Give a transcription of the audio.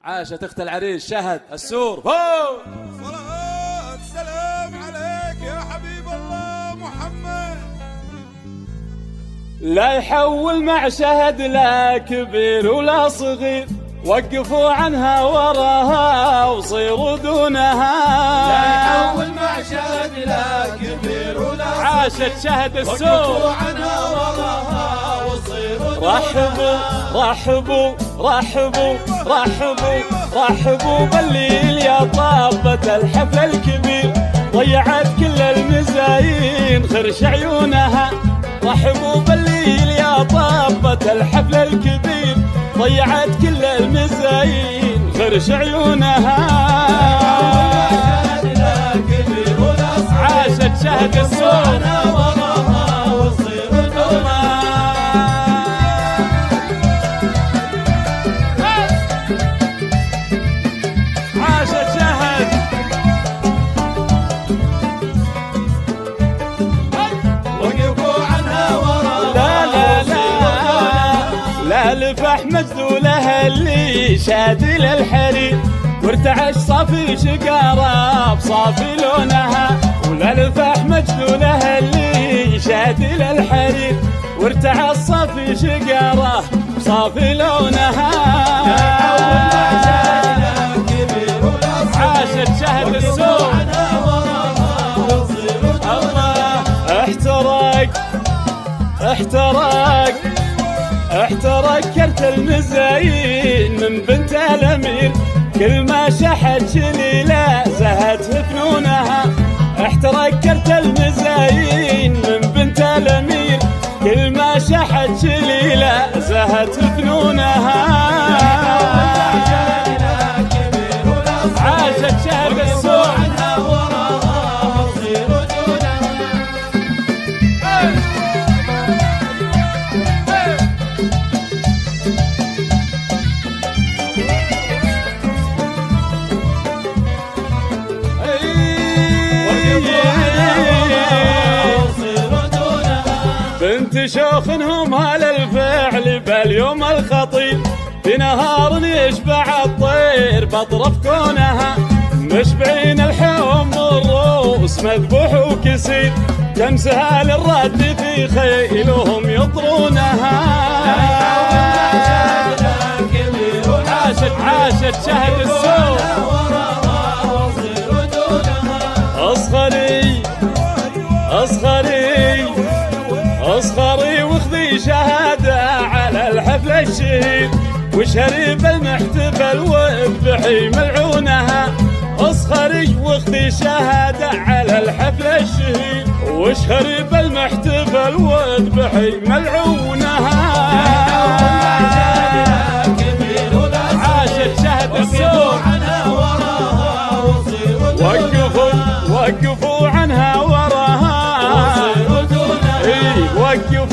عاشت اخت العريس شهد السور فوق. صلاة سلام عليك يا حبيب الله محمد. لا يحول مع شهد لا كبير ولا صغير، وقفوا عنها وراها وصيروا دونها. لا يحول مع شهد لا كبير ولا صغير، عاشت شهد السور وقفوا عنها وراها وصيروا دونها. رحبوا رحبوا رحبوا رحبوا رحبوا بالليل يا طابة الحفل الكبير، ضيعت كل المزايين خرش عيونها. رحبوا بالليل يا طابة الحفل الكبير، ضيعت كل المزايين خرش عيونها. عاشت شهد السور لفح مجذولها اللي شادي للحرير، وارتعش صافي شقارة بصافي لونها. ولا لفح مجذولها اللي شادي للحرير، وارتعش صافي شقارة بصافي لونها. عاشت شهد السور الله. احترق كرت المزايين من بنت الامير، كل ما شحت شليله زهت فنونها. احترق كرت المزايين من بنت الامير، كل ما شحت شليله زهت فنونها. عاشت شهد السور بنت شوخنهم على الفعل باليوم الخطير، في نهار يشبع الطير بطرف كونها. مشبعين الحوم والروس مذبوح وكسير، تمسها للرد في خيلهم يطرونها. عاشت شهد السور اصغري واخذي شهادة على الحفل الشهير، وشهري بالمحتفل واذبحي ملعونها. اصغري واخذي شهادة على الحفل الشهير، وشهري بالمحتفل واذبحي ملعونها. عاشت شهد السور وقفوا عنها وراها وقفوا